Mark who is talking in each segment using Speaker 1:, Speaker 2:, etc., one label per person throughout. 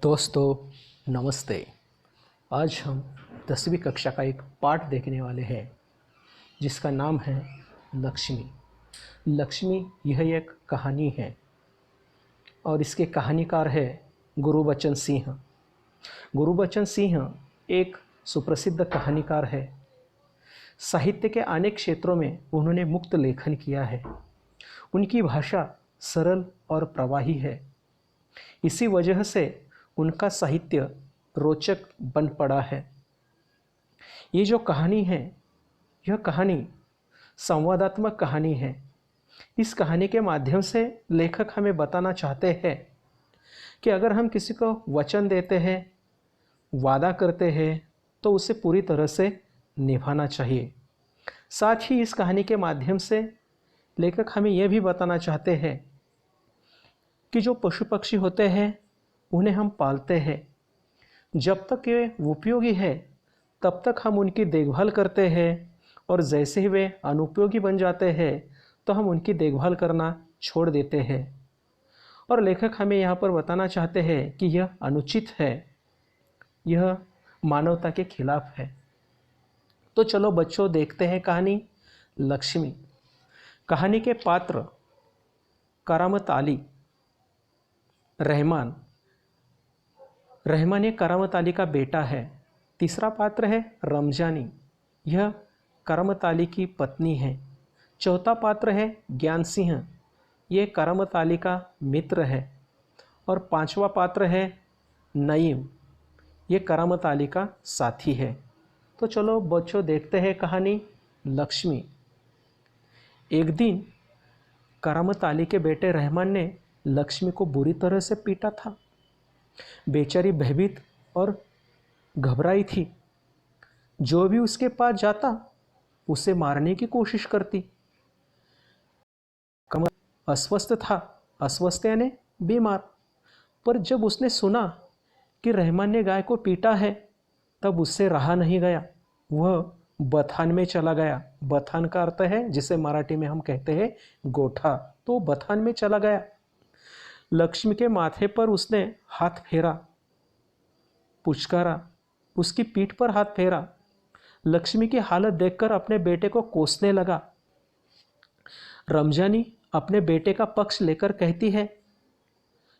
Speaker 1: दोस्तों नमस्ते। आज हम 10वीं कक्षा का एक पाठ देखने वाले हैं जिसका नाम है लक्ष्मी। लक्ष्मी यह एक कहानी है और इसके कहानीकार है गुरबचन सिंह। गुरबचन सिंह एक सुप्रसिद्ध कहानीकार है। साहित्य के अनेक क्षेत्रों में उन्होंने मुक्त लेखन किया है। उनकी भाषा सरल और प्रवाही है। इसी वजह से उनका साहित्य रोचक बन पड़ा है। ये जो कहानी है, यह कहानी संवादात्मक कहानी है। इस कहानी के माध्यम से लेखक हमें बताना चाहते हैं कि अगर हम किसी को वचन देते हैं, वादा करते हैं, तो उसे पूरी तरह से निभाना चाहिए। साथ ही इस कहानी के माध्यम से लेखक हमें यह भी बताना चाहते हैं कि जो पशु पक्षी होते हैं उन्हें हम पालते हैं, जब तक वे उपयोगी है तब तक हम उनकी देखभाल करते हैं, और जैसे ही वे अनुपयोगी बन जाते हैं तो हम उनकी देखभाल करना छोड़ देते हैं। और लेखक हमें यहाँ पर बताना चाहते हैं कि यह अनुचित है, यह मानवता के खिलाफ है। तो चलो बच्चों, देखते हैं कहानी लक्ष्मी। कहानी के पात्र करामत अली, रहमान एक करामत अली का बेटा है। तीसरा पात्र है रमजानी, यह करामत अली की पत्नी है। चौथा पात्र है ज्ञान सिंह, ये करामत अली का मित्र है। और पांचवा पात्र है नईम, ये करामत अली का साथी है। तो चलो बच्चों, देखते हैं कहानी लक्ष्मी। एक दिन करामत अली के बेटे रहमान ने लक्ष्मी को बुरी तरह से पीटा था। बेचारी भयभीत और घबराई थी। जो भी उसके पास जाता उसे मारने की कोशिश करती। कमर अस्वस्थ था, अस्वस्थ यानी बीमार। पर जब उसने सुना कि रहमान ने गाय को पीटा है, तब उससे रहा नहीं गया। वह बथान में चला गया। बथान का अर्थ है, जिसे मराठी में हम कहते हैं गोठा। तो बथान में चला गया। लक्ष्मी के माथे पर उसने हाथ फेरा, पुचकारा, उसकी पीठ पर हाथ फेरा। लक्ष्मी की हालत देखकर अपने बेटे को कोसने लगा। रमजानी अपने बेटे का पक्ष लेकर कहती है,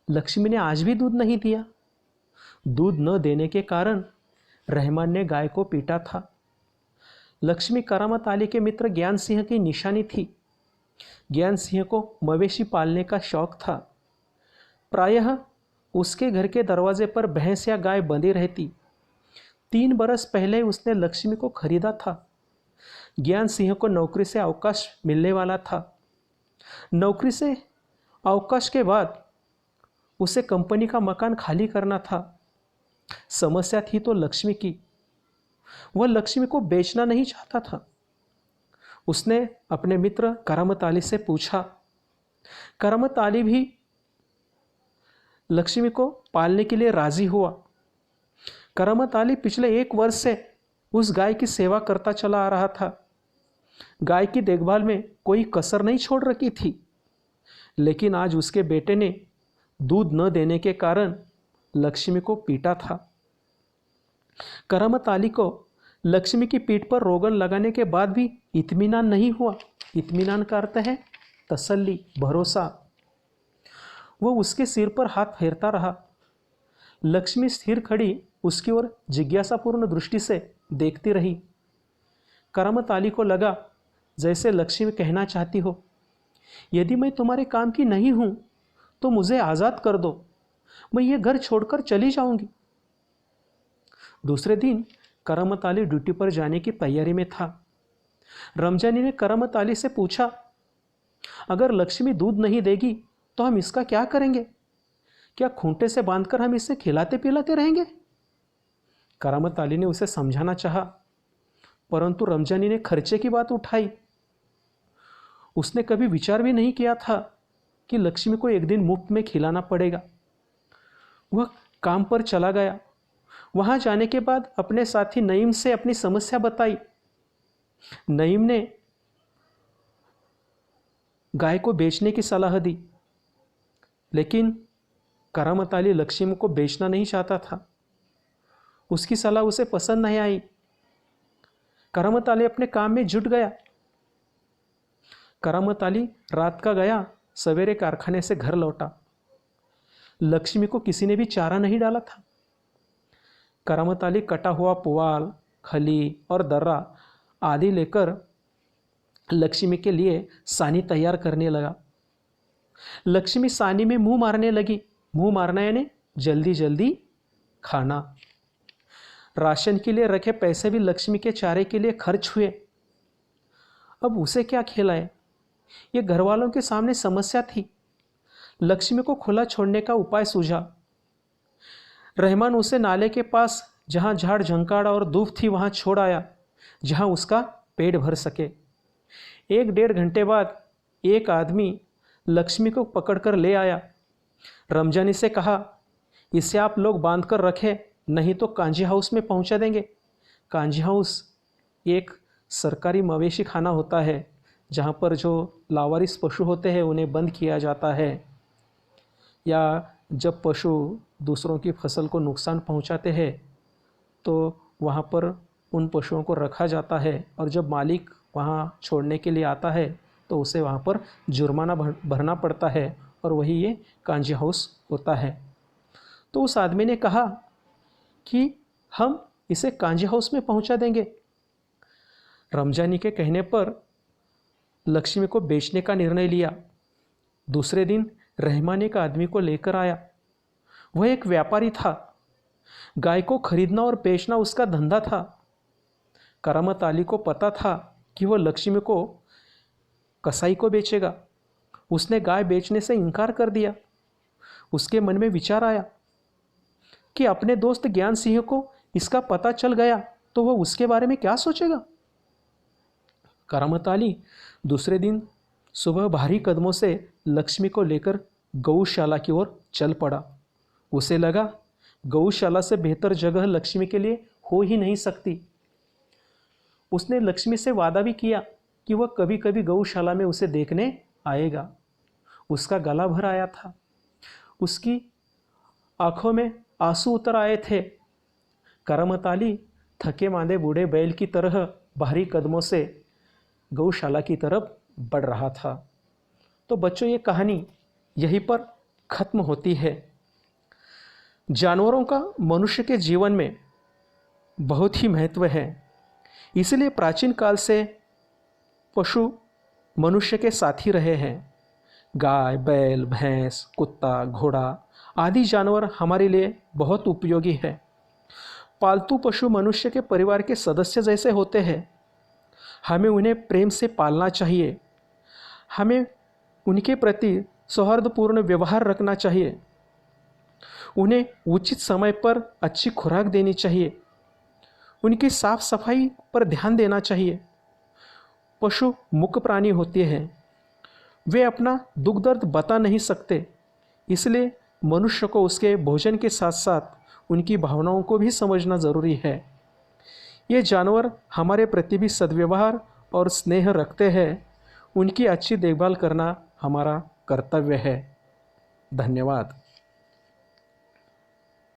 Speaker 1: लक्ष्मी ने आज भी दूध नहीं दिया। दूध न देने के कारण रहमान ने गाय को पीटा था। लक्ष्मी करामत अली के मित्र ज्ञान सिंह की निशानी थी। ज्ञान सिंह को मवेशी पालने का शौक था। प्रायः उसके घर के दरवाजे पर भैंस या गाय बंधी रहती। 3 बरस पहले उसने लक्ष्मी को खरीदा था। ज्ञान सिंह को नौकरी से अवकाश मिलने वाला था। नौकरी से अवकाश के बाद उसे कंपनी का मकान खाली करना था। समस्या थी तो लक्ष्मी की। वह लक्ष्मी को बेचना नहीं चाहता था। उसने अपने मित्र करामत अली से पूछा। करामत अली भी लक्ष्मी को पालने के लिए राजी हुआ। करामत अली पिछले 1 वर्ष से उस गाय की सेवा करता चला आ रहा था। गाय की देखभाल में कोई कसर नहीं छोड़ रखी थी। लेकिन आज उसके बेटे ने दूध न देने के कारण लक्ष्मी को पीटा था। करामत अली को लक्ष्मी की पीठ पर रोगन लगाने के बाद भी इत्मीनान नहीं हुआ। इत्मीनान का अर्थ है तसल्ली, भरोसा। वह उसके सिर पर हाथ फेरता रहा। लक्ष्मी स्थिर खड़ी उसकी ओर जिज्ञासापूर्ण दृष्टि से देखती रही। करामत अली को लगा जैसे लक्ष्मी कहना चाहती हो, यदि मैं तुम्हारे काम की नहीं हूं तो मुझे आज़ाद कर दो, मैं ये घर छोड़कर चली जाऊंगी। दूसरे दिन करामत अली ड्यूटी पर जाने की तैयारी में था। रमजानी ने करामत अली से पूछा, अगर लक्ष्मी दूध नहीं देगी तो हम इसका क्या करेंगे? क्या खूंटे से बांधकर हम इसे खिलाते पिलाते रहेंगे? करामत अली ने उसे समझाना चाहा, परंतु रमजानी ने खर्चे की बात उठाई। उसने कभी विचार भी नहीं किया था कि लक्ष्मी को एक दिन मुफ्त में खिलाना पड़ेगा। वह काम पर चला गया। वहां जाने के बाद अपने साथी नईम से अपनी समस्या बताई। नईम ने गाय को बेचने की सलाह दी, लेकिन करामत अली लक्ष्मी को बेचना नहीं चाहता था। उसकी सलाह उसे पसंद नहीं आई। करामत अली अपने काम में जुट गया। करामत अली रात का गया, सवेरे कारखाने से घर लौटा। लक्ष्मी को किसी ने भी चारा नहीं डाला था। करामत अली कटा हुआ पुआल, खली और दर्रा आदि लेकर लक्ष्मी के लिए सानी तैयार करने लगा। लक्ष्मी सानी में मुंह मारने लगी। मुंह मारना यानी जल्दी जल्दी खाना। राशन के लिए रखे पैसे भी लक्ष्मी के चारे के लिए खर्च हुए। अब उसे क्या खिलाए, ये घर वालों के सामने समस्या थी। लक्ष्मी को खुला छोड़ने का उपाय सूझा। रहमान उसे नाले के पास जहाँ झाड़ झंकाड़ और धूप थी वहाँ छोड़ आया, जहाँ उसका पेट भर सके। 1-1.5 घंटे बाद एक आदमी लक्ष्मी को पकड़कर ले आया। रमजानी से कहा, इसे आप लोग बांध कर रखें, नहीं तो कांजी हाउस में पहुंचा देंगे। कांजी हाउस एक सरकारी मवेशी खाना होता है, जहां पर जो लावारिस पशु होते हैं उन्हें बंद किया जाता है, या जब पशु दूसरों की फसल को नुकसान पहुंचाते हैं तो वहां पर उन पशुओं को रखा जाता है, और जब मालिक वहां छोड़ने के लिए आता है तो उसे वहां पर जुर्माना भरना पड़ता है, और वही ये कांजी हाउस होता है। तो उस आदमी ने कहा कि हम इसे कांजी हाउस में पहुंचा देंगे। रमजानी के कहने पर लक्ष्मी को बेचने का निर्णय लिया। दूसरे दिन रहमान एक आदमी को लेकर आया। वह एक व्यापारी था। गाय को खरीदना और बेचना उसका धंधा था। करामत अली को पता था कि वह लक्ष्मी को कसाई को बेचेगा। उसने गाय बेचने से इनकार कर दिया। उसके मन में विचार आया कि अपने दोस्त ज्ञान सिंह को इसका पता चल गया तो वह उसके बारे में क्या सोचेगा। करामत अली दूसरे दिन सुबह भारी कदमों से लक्ष्मी को लेकर गौशाला की ओर चल पड़ा। उसे लगा गौशाला से बेहतर जगह लक्ष्मी के लिए हो ही नहीं सकती। उसने लक्ष्मी से वादा भी किया कि वह कभी कभी गौशाला में उसे देखने आएगा। उसका गला भर आया था। उसकी आंखों में आंसू उतर आए थे। करामत अली थके मांदे बूढ़े बैल की तरह भारी कदमों से गौशाला की तरफ बढ़ रहा था। तो बच्चों, ये कहानी यहीं पर खत्म होती है। जानवरों का मनुष्य के जीवन में बहुत ही महत्व है। इसलिए प्राचीन काल से पशु मनुष्य के साथी रहे हैं। गाय, बैल, भैंस, कुत्ता, घोड़ा आदि जानवर हमारे लिए बहुत उपयोगी है। पालतू पशु मनुष्य के परिवार के सदस्य जैसे होते हैं। हमें उन्हें प्रेम से पालना चाहिए। हमें उनके प्रति सौहार्दपूर्ण व्यवहार रखना चाहिए। उन्हें उचित समय पर अच्छी खुराक देनी चाहिए। उनकी साफ सफाई पर ध्यान देना चाहिए। पशु मूक प्राणी होते हैं। वे अपना दुख दर्द बता नहीं सकते, इसलिए मनुष्य को उसके भोजन के साथ साथ उनकी भावनाओं को भी समझना ज़रूरी है। ये जानवर हमारे प्रति भी सद्व्यवहार और स्नेह रखते हैं। उनकी अच्छी देखभाल करना हमारा कर्तव्य है। धन्यवाद।